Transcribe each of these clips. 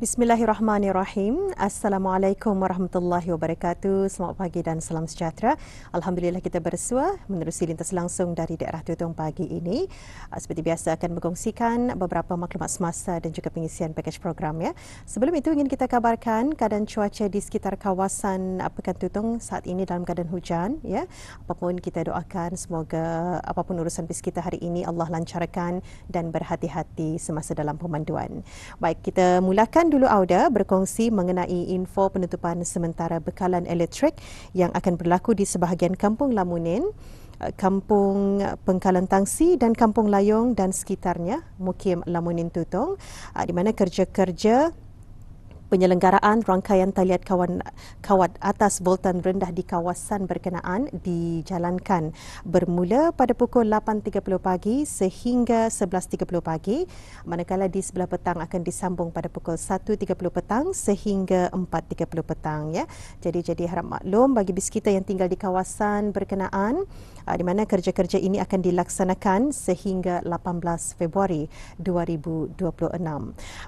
Bismillahirrahmanirrahim. Assalamualaikum warahmatullahi wabarakatuh. Selamat pagi dan salam sejahtera. Alhamdulillah kita bersua menerusi lintas langsung dari daerah Tutong pagi ini. Seperti biasa akan berkongsikan beberapa maklumat semasa dan juga pengisian pakej program ya. Sebelum itu ingin kita kabarkan keadaan cuaca di sekitar kawasan Pekan Tutong saat ini dalam keadaan hujan ya. Apapun kita doakan semoga apapun urusan bis kita hari ini Allah lancarkan dan berhati-hati semasa dalam pemanduan. Baik, kita mulakan dulu Auda berkongsi mengenai info penutupan sementara bekalan elektrik yang akan berlaku di sebahagian Kampung Lamunin, Kampung Pengkalan Tangsi dan Kampung Layong dan sekitarnya, Mukim Lamunin Tutong, di mana kerja-kerja penyelenggaraan rangkaian talian kawat atas voltan rendah di kawasan berkenaan dijalankan bermula pada pukul 8.30 pagi sehingga 11.30 pagi, manakala di sebelah petang akan disambung pada pukul 1.30 petang sehingga 4.30 petang ya. Jadi harap maklum bagi bis kita yang tinggal di kawasan berkenaan di mana kerja-kerja ini akan dilaksanakan sehingga 18 Februari 2026.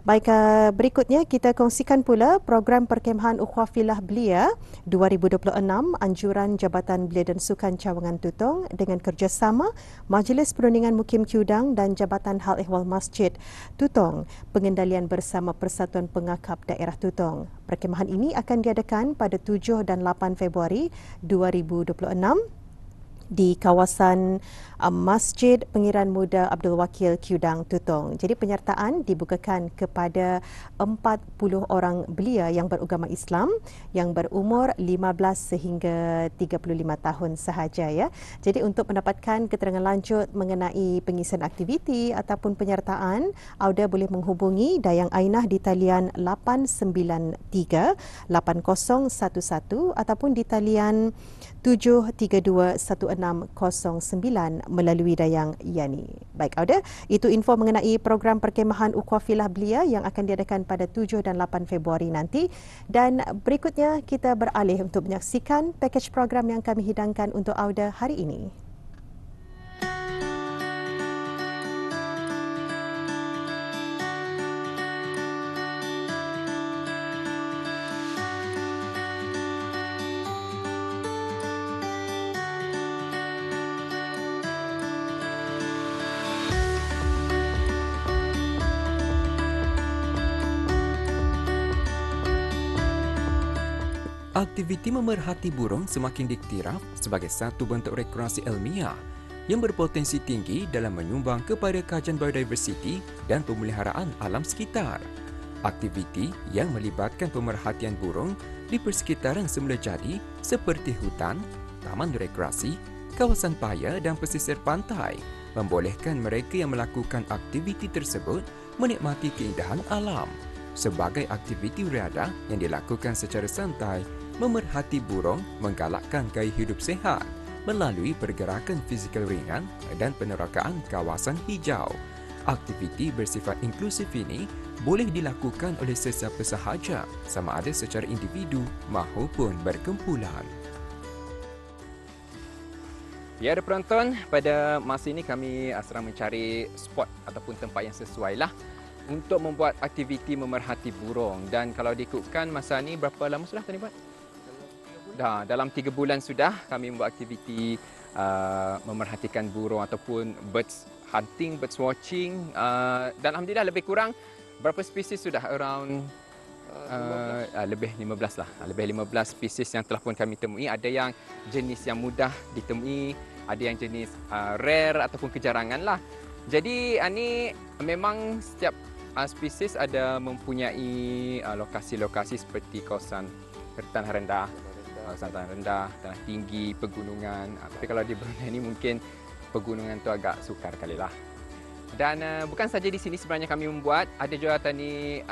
Baik, berikutnya kita kongsikan pula program perkemahan Ukhuwah Filah Belia 2026 anjuran Jabatan Belia dan Sukan Cawangan Tutong dengan kerjasama Majlis Perundingan Mukim Kudang dan Jabatan Hal Ehwal Masjid Tutong, pengendalian bersama Persatuan Pengakap Daerah Tutong. Perkemahan ini akan diadakan pada 7 dan 8 Februari 2026 di kawasan Masjid Pengiran Muda Abdul Wakil Kudang Tutong. Jadi penyertaan dibukakan kepada 40 orang belia yang beragama Islam yang berumur 15 sehingga 35 tahun sahaja ya. Jadi untuk mendapatkan keterangan lanjut mengenai pengisian aktiviti ataupun penyertaan, Auda boleh menghubungi Dayang Ainah di talian 893 8011 ataupun di talian 7321609 melalui Dayang Yani. Baik Auda, itu info mengenai program perkemahan Ukhuwah Filah Belia yang akan diadakan pada 7 dan 8 Februari nanti. Dan berikutnya kita beralih untuk menyaksikan pakej program yang kami hidangkan untuk Auda hari ini. Aktiviti memerhati burung semakin diktiraf sebagai satu bentuk rekreasi ilmiah yang berpotensi tinggi dalam menyumbang kepada kajian biodiversiti dan pemeliharaan alam sekitar. Aktiviti yang melibatkan pemerhatian burung di persekitaran semula jadi seperti hutan, taman rekreasi, kawasan paya dan pesisir pantai membolehkan mereka yang melakukan aktiviti tersebut menikmati keindahan alam. Sebagai aktiviti riadah yang dilakukan secara santai, memerhati burung menggalakkan gaya hidup sihat melalui pergerakan fizikal ringan dan penerokaan kawasan hijau. Aktiviti bersifat inklusif ini boleh dilakukan oleh sesiapa sahaja, sama ada secara individu maupun berkumpulan. Ya, ada penonton, pada masa ini kami sedang mencari spot ataupun tempat yang sesuai lah untuk membuat aktiviti memerhati burung. Dan kalau diikutkan masa ni berapa lama sudah tadi buat? Dalam 3 bulan sudah kami membuat aktiviti memerhatikan burung ataupun birds hunting, birds watching. Dan Alhamdulillah lebih kurang berapa spesies sudah? Around lebih 15 lah. Lebih 15 spesies yang telah pun kami temui. Ada yang jenis yang mudah ditemui, ada yang jenis rare ataupun kejarangan lah. Jadi ini memang setiap spesies ada mempunyai lokasi-lokasi seperti kawasan tanah rendah, kawasan tanah rendah, tanah tinggi, pegunungan. Tapi kalau di Brunei ini mungkin pegunungan tu agak sukar kali lah. Dan bukan saja di sini sebenarnya kami membuat, ada juga tadi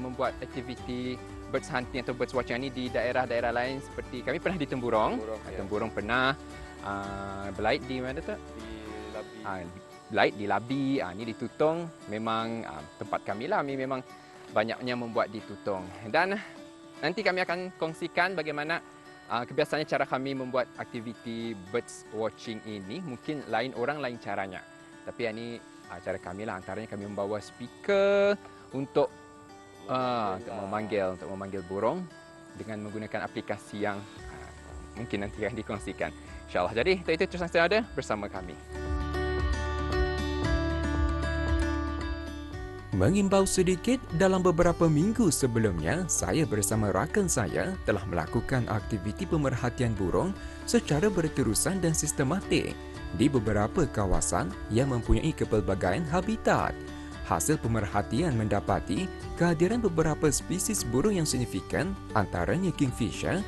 membuat aktiviti birds hunting atau birds watching ini di daerah-daerah lain seperti kami pernah di Temburong. Temburong pernah, Belait di mana tu? Di Labi. Belait di Labi, ini di Tutong. Memang tempat kami lah, kami memang banyaknya membuat di Tutong. Dan nanti kami akan kongsikan bagaimana kebiasaannya cara kami membuat aktiviti birds watching ini. Mungkin lain orang lain caranya. Tapi ini cara kami lah, antaranya kami membawa speaker untuk Untuk memanggil burung dengan menggunakan aplikasi yang mungkin nanti akan dikongsikan. InsyaAllah. Jadi, itu terus yang ada bersama kami. Mengimbau sedikit, dalam beberapa minggu sebelumnya, saya bersama rakan saya telah melakukan aktiviti pemerhatian burung secara berterusan dan sistematik di beberapa kawasan yang mempunyai kepelbagaian habitat. Hasil pemerhatian mendapati kehadiran beberapa spesies burung yang signifikan, antaranya kingfisher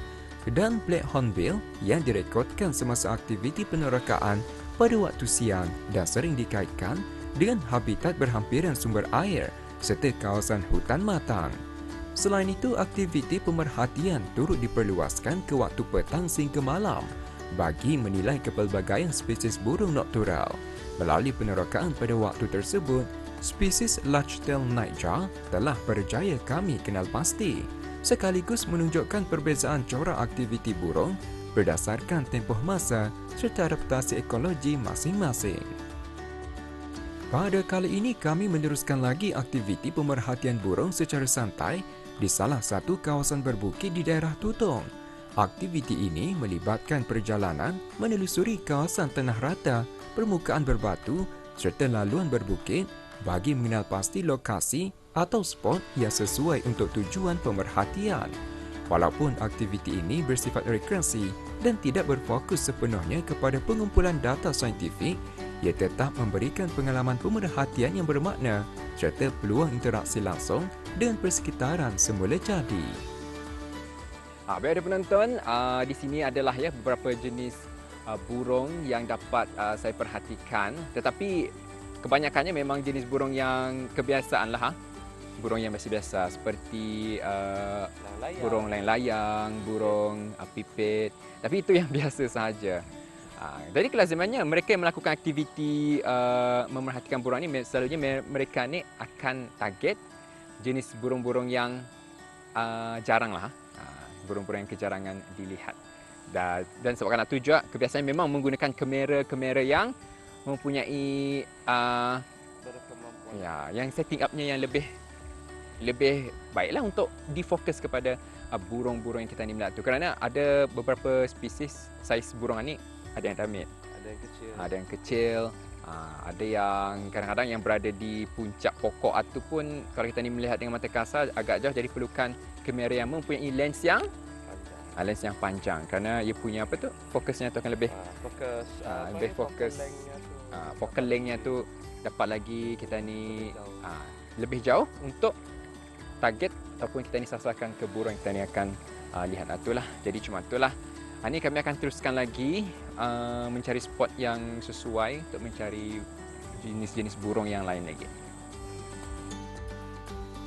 dan black hornbill yang direkodkan semasa aktiviti penerokaan pada waktu siang dan sering dikaitkan dengan habitat berhampiran sumber air serta kawasan hutan matang. Selain itu, aktiviti pemerhatian turut diperluaskan ke waktu petang sehingga malam bagi menilai kepelbagaian spesies burung noktural. Melalui penerokaan pada waktu tersebut, spesies large-tailed nightjar telah berjaya kami kenal pasti, sekaligus menunjukkan perbezaan corak aktiviti burung berdasarkan tempoh masa serta adaptasi ekologi masing-masing. Pada kali ini kami meneruskan lagi aktiviti pemerhatian burung secara santai di salah satu kawasan berbukit di daerah Tutong. Aktiviti ini melibatkan perjalanan menelusuri kawasan tanah rata, permukaan berbatu serta laluan berbukit bagi mengenal pasti lokasi atau spot yang sesuai untuk tujuan pemerhatian. Walaupun aktiviti ini bersifat rekreasi dan tidak berfokus sepenuhnya kepada pengumpulan data saintifik, ia tetap memberikan pengalaman pemerhatian yang bermakna serta peluang interaksi langsung dengan persekitaran semula jadi. Baik ada penonton, di sini adalah beberapa jenis burung yang dapat saya perhatikan, tetapi kebanyakannya memang jenis burung yang kebiasaan lah. Burung yang biasa-biasa seperti burung layang-layang, burung pipit. Tapi itu yang biasa sahaja. Jadi kelazimannya mereka yang melakukan aktiviti memerhatikan burung ini, selalunya mereka ni akan target jenis burung-burung yang jarang lah. Burung-burung yang kejarangan dilihat. Dan sebabkan itu juga kebiasaan memang menggunakan kamera yang mempunyai yang setting up-nya yang lebih baiklah untuk difokus kepada burung-burung yang kita ni melihat tu. Kerana ada beberapa spesies saiz burung ni, ada yang damit, ada yang kecil, ada yang kadang-kadang yang berada di puncak pokok ataupun kalau kita ni melihat dengan mata kasar agak jauh, jadi perlukan kamera yang mempunyai lens yang panjang kerana ia punya fokusnya tu akan lebih fokus. Focal length-nya tu dapat lagi kita ni lebih jauh untuk target ataupun kita ni sasarkan ke burung yang kita ni akan lihat. Itulah. Jadi cuma itulah. Ini kami akan teruskan lagi mencari spot yang sesuai untuk mencari jenis-jenis burung yang lain lagi.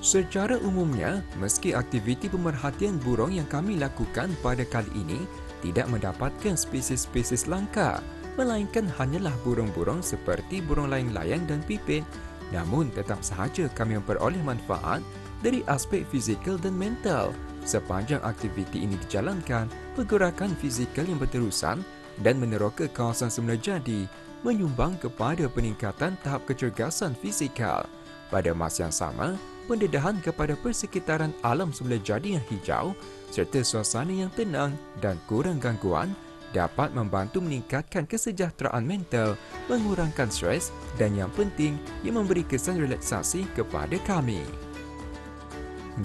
Secara umumnya, meski aktiviti pemerhatian burung yang kami lakukan pada kali ini tidak mendapatkan spesies-spesies langka, melainkan hanyalah burung-burung seperti burung layang-layang dan pipit, namun tetap sahaja kami memperoleh manfaat dari aspek fizikal dan mental. Sepanjang aktiviti ini dijalankan, pergerakan fizikal yang berterusan dan meneroka kawasan semula jadi menyumbang kepada peningkatan tahap kecergasan fizikal. Pada masa yang sama, pendedahan kepada persekitaran alam semula jadi yang hijau serta suasana yang tenang dan kurang gangguan dapat membantu meningkatkan kesejahteraan mental, mengurangkan stres dan yang penting, ia memberi kesan relaksasi kepada kami.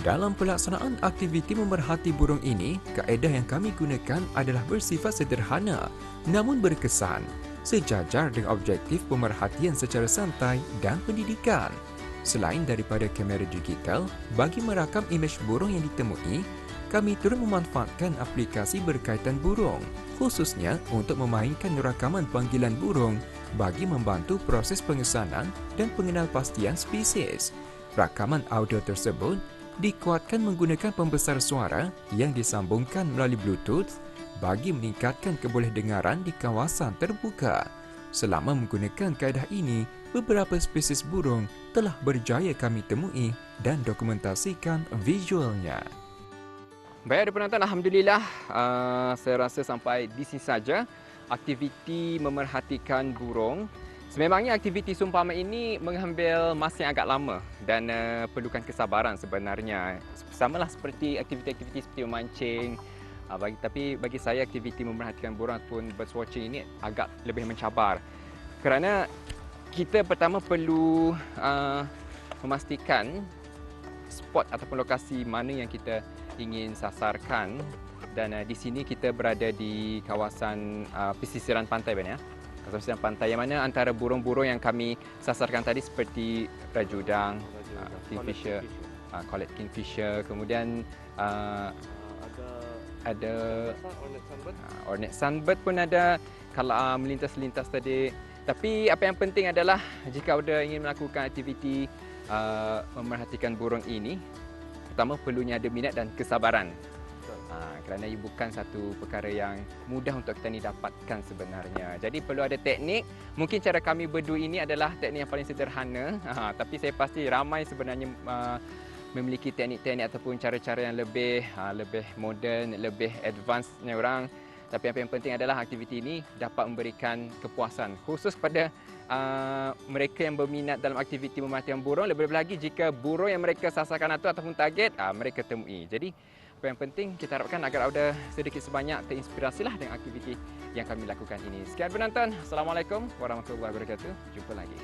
Dalam pelaksanaan aktiviti memerhati burung ini, kaedah yang kami gunakan adalah bersifat sederhana namun berkesan, sejajar dengan objektif pemerhatian secara santai dan pendidikan. Selain daripada kamera digital, bagi merakam imej burung yang ditemui, kami turut memanfaatkan aplikasi berkaitan burung, khususnya untuk memainkan rakaman panggilan burung bagi membantu proses pengesanan dan pengenalpastian spesies. Rakaman audio tersebut dikuatkan menggunakan pembesar suara yang disambungkan melalui Bluetooth bagi meningkatkan kebolehdengaran di kawasan terbuka. Selama menggunakan kaedah ini, beberapa spesies burung telah berjaya kami temui dan dokumentasikan visualnya. Baik ada penonton, Alhamdulillah saya rasa sampai di sini saja aktiviti memerhatikan burung Sememangnya aktiviti seumpama ini mengambil masa yang agak lama dan perlukan kesabaran sebenarnya. Samalah seperti aktiviti-aktiviti seperti memancing. Tapi bagi saya aktiviti memerhatikan burung ataupun birds watching ini agak lebih mencabar. Kerana kita pertama perlu memastikan spot ataupun lokasi mana yang kita ingin sasarkan, dan di sini kita berada di kawasan pesisiran pantai, Ben, ya. Kawasan pesisiran pantai yang mana antara burung-burung yang kami sasarkan tadi seperti rajudang, kingfisher, collared kingfisher, kemudian ada ornate sunbird pun ada kalau melintas-lintas tadi. Tapi apa yang penting adalah jika anda ingin melakukan aktiviti memerhatikan burung ini, pertama perlunya ada minat dan kesabaran. Kerana ia bukan satu perkara yang mudah untuk kita ni dapatkan sebenarnya. Jadi perlu ada teknik. Mungkin cara kami berdua ini adalah teknik yang paling sederhana. Tapi saya pasti ramai sebenarnya memiliki teknik-teknik ataupun cara-cara yang lebih moden, lebih advance-nya orang. Tapi apa yang penting adalah aktiviti ini dapat memberikan kepuasan khusus kepada mereka yang berminat dalam aktiviti memerhatikan burung, lebih-lebih lagi jika burung yang mereka sasarkan ataupun target mereka temui. Jadi apa yang penting kita harapkan agar anda sedikit sebanyak terinspirasilah dengan aktiviti yang kami lakukan ini. Sekian penonton. Assalamualaikum warahmatullahi wabarakatuh. Jumpa lagi.